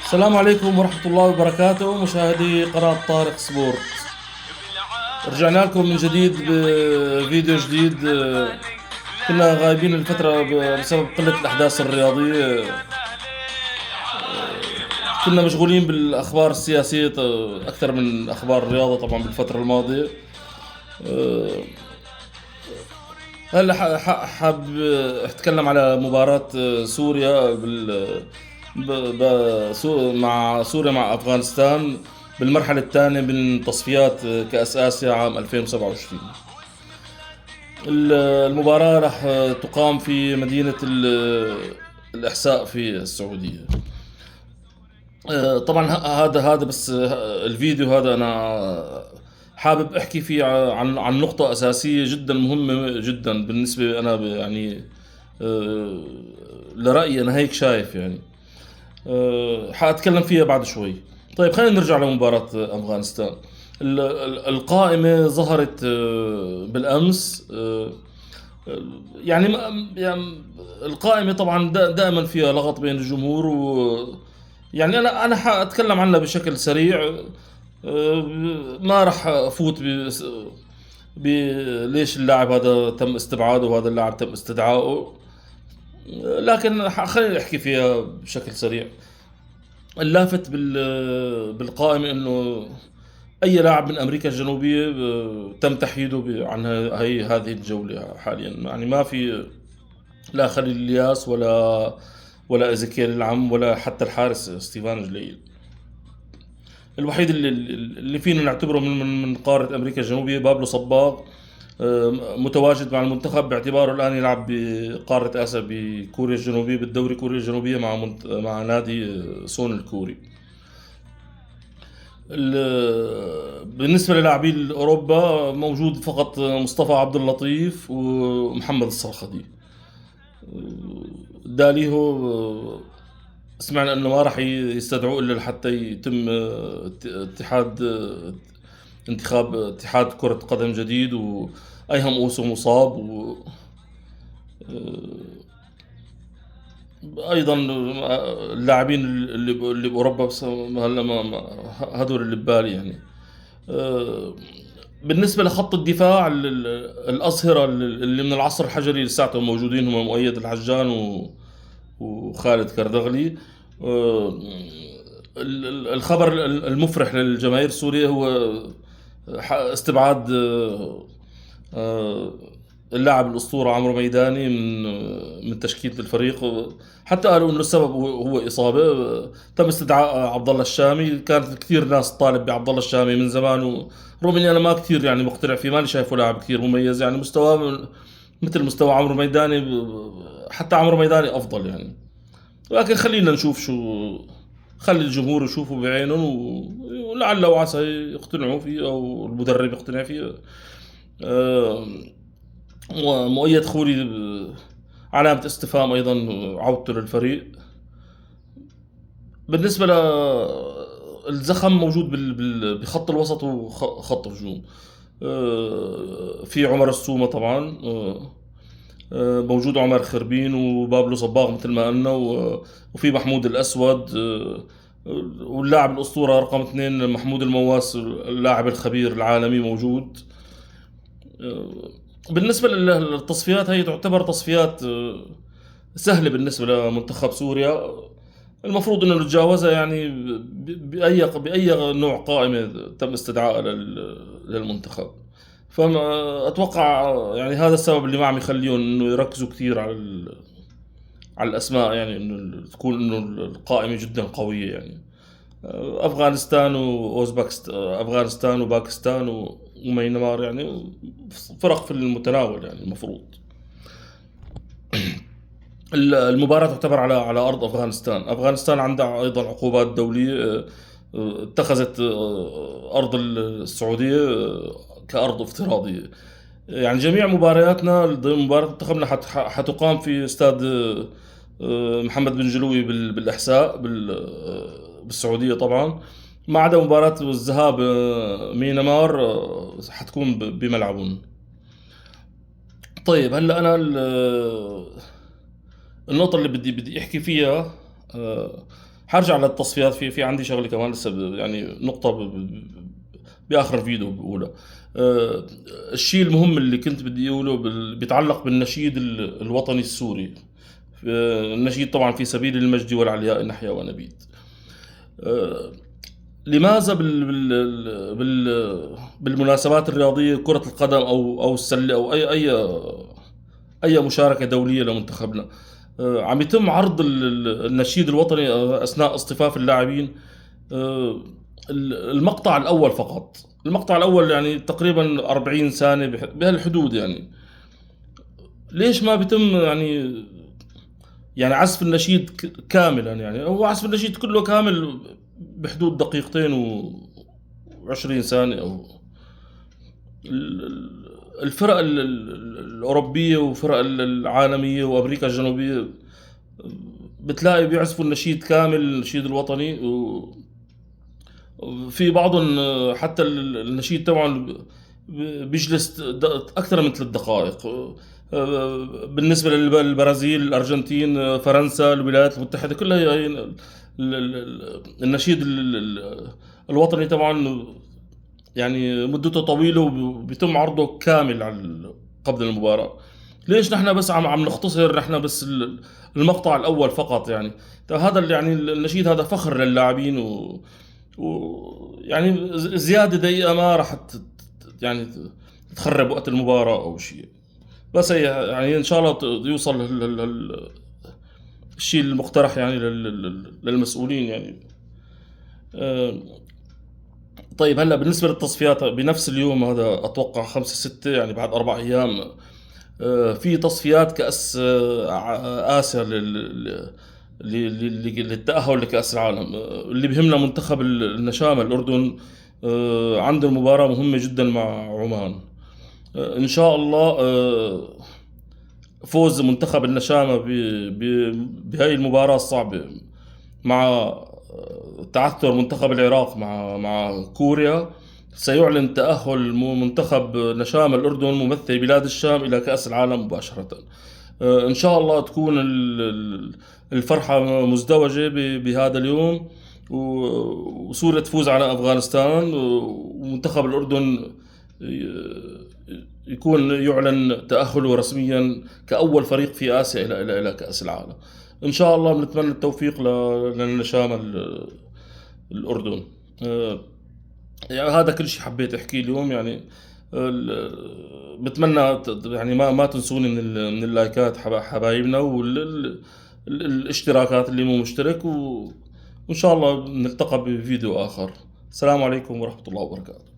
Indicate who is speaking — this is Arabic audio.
Speaker 1: السلام عليكم ورحمة الله وبركاته، مشاهدي قناة طارق سبورت. رجعنا لكم من جديد بفيديو جديد. كنا غايبين الفترة بسبب قلة الأحداث الرياضية. كنا مشغولين بالأخبار السياسية أكثر من أخبار الرياضة طبعا بالفترة الماضية. آه، هلا حاب أتكلم على مباراة سوريا مع سوريا مع أفغانستان بالمرحلة الثانية من تصفيات كأس آسيا عام 2027. المباراة راح تقام في مدينة الإحساء في السعودية. طبعا هذا بس الفيديو هذا أنا حابب أحكي فيه عن نقطة أساسية جدا مهمة جدا بالنسبة أنا يعني آه، لرأيي أنا هيك شايف يعني. حأتكلم فيها بعد شوي. طيب خلينا نرجع لمباراة أفغانستان. القائمة ظهرت بالأمس. يعني يعني القائمة طبعا دائما فيها لغط بين الجمهور يعني أنا حأتكلم عنها بشكل سريع. ما راح أفوت ليش اللاعب هذا تم استبعاده وهذا اللاعب تم استدعائه. لكن خلينا نحكي فيها بشكل سريع. اللافت بالقائمة انه اي لاعب من امريكا الجنوبية تم تحييده عن هذه الجولة حاليا. يعني ما في لا خليل الياس ولا ازيكيل العم ولا حتى الحارس ستيفان جليل. الوحيد اللي فينا نعتبره من قارة امريكا الجنوبية بابلو صباغ، متواجد مع المنتخب باعتباره الان يلعب بقارة اسيا بكوريا الجنوبية بالدوري كوريا الجنوبية مع نادي سون الكوري. بالنسبة للاعبين أوروبا موجود فقط مصطفى عبد اللطيف ومحمد الصرخدي. داليهو سمعنا انه ما راح يستدعوه الا لحتى يتم انتخاب اتحاد كرة قدم جديد، وايهم اوسو مصاب ايضا اللاعبين اللي باوروبا بس هلا هذول اللي ببالي يعني. آه، بالنسبة لخط الدفاع الأظهرة اللي من العصر الحجري لساتهم موجودين هم مؤيد الحجان وخالد كردغلي. آه، الخبر المفرح للجماهير السورية هو استبعاد آه، اللاعب الأسطورة عمرو ميداني من تشكيلة الفريق. حتى قالوا انه السبب هو إصابة. تم استدعاء عبد الله الشامي. كانت كثير ناس تطالب بعبد الله الشامي من زمان، ورغم اني انا ما كثير يعني مقتنع فيه، ماني شايفه لاعب كثير مميز يعني مستواه مثل مستوى عمرو ميداني. حتى عمرو ميداني افضل يعني. لكن خلينا نشوف خلي الجمهور يشوفوا بعينهم ولعل وعسى يقتنعوا فيه او المدرب يقتنع فيه. آه، ومؤيد خوري علامة استفهام أيضا عودته للفريق. بالنسبة الزخم موجود بخط الوسط وخط الهجوم. في عمر السومة طبعا. موجود عمر خربين وبابلو صباغ مثل ما قلنا، وفي محمود الأسود. واللاعب الأسطورة رقم اثنين محمود المواس اللاعب الخبير العالمي موجود. بالنسبة للتصفيات هي تعتبر تصفيات سهلة بالنسبة لمنتخب سوريا. المفروض انه نتجاوزها يعني بأي نوع قائمة تم استدعائها للمنتخب. فما اتوقع يعني هذا السبب اللي ما عم يخليهم انه يركزوا كثير على الاسماء، يعني انه تكون انه القائمة جدا قوية يعني. افغانستان واوزبكستان، افغانستان وباكستان وميانمار يعني فرق في المتناول يعني المفروض. المباراة تعتبر على أرض أفغانستان. أفغانستان عندها أيضا عقوبات دولية. اتخذت أرض السعودية كأرض افتراضية. يعني جميع مبارياتنا ضمن مباراة منتخبنا حتقام في استاد محمد بن جلوي بالإحساء بالسعودية طبعا، ما عدا مباراة الذهاب مينمار حتكون بملعبهم. طيب هلا أنا النقطة اللي بدي أحكي فيها. حرجع للتصفيات، في عندي شغله كمان لسه يعني نقطه باخر الفيديو بقولها. آه، الشيء المهم اللي كنت بدي اقوله بيتعلق بالنشيد الوطني السوري. النشيد طبعا في سبيل المجد والعلياء نحيا ونبيد. آه، لماذا بالمناسبات الرياضيه، كره القدم او السله او اي مشاركه دوليه لمنتخبنا، عم يتم عرض النشيد الوطني اثناء اصطفاف اللاعبين؟ آه، المقطع الاول فقط، المقطع الاول يعني تقريبا 40 ثانيه بهالحدود يعني. ليش ما بيتم يعني عزف النشيد كاملا؟ يعني هو عزف النشيد كله كامل بحدود دقيقتين و20 ثانية. أو الفرق الأوروبية وفرق العالمية وأمريكا الجنوبية بتلاقي بيعزفوا النشيد كامل، النشيد الوطني، وفي بعضهم حتى النشيد طبعا بيجلس أكثر من 3 دقائق. بالنسبة للبرازيل، الأرجنتين، فرنسا، الولايات المتحدة، كلها هي النشيد الوطني طبعا يعني مدته طويلة وبيتم عرضه كامل قبل المباراة. ليش نحن بس عم نختصر نحن بس المقطع الأول فقط يعني؟ هذا يعني النشيد هذا فخر للاعبين، يعني زيادة دقيقة ما راح يعني تخرب وقت المباراة أو شيء. بس هي يعني إن شاء الله يوصل الشيء المقترح يعني للمسؤولين يعني. آه، طيب هلا بالنسبة للتصفيات بنفس اليوم هذا، أتوقع 5/6 يعني بعد 4 أيام، في تصفيات كأس آسيا للتأهل لكأس العالم. اللي بيهمنا منتخب النشامة الأردن، عنده مباراة مهمة جدا مع عمان. إن شاء الله فوز منتخب النشامة بهاي المباراة الصعبة مع تعثر منتخب العراق مع كوريا، سيعلن تأهل منتخب نشام الأردن ممثل بلاد الشام إلى كأس العالم مباشرة. إن شاء الله تكون الفرحة مزدوجة بهذا اليوم، وسوريا تفوز على أفغانستان، ومنتخب الأردن يكون يعلن تأهله رسميا كأول فريق في آسيا إلى كأس العالم. إن شاء الله بنتمنى التوفيق للنشامة الأردن. يعني هذا كل شيء حبيت أحكيه اليوم يعني. بتمنى يعني ما تنسوني من اللايكات حبايبنا، والاشتراكات اللي مو مشترك، وإن شاء الله نلتقى بفيديو آخر. السلام عليكم ورحمة الله وبركاته.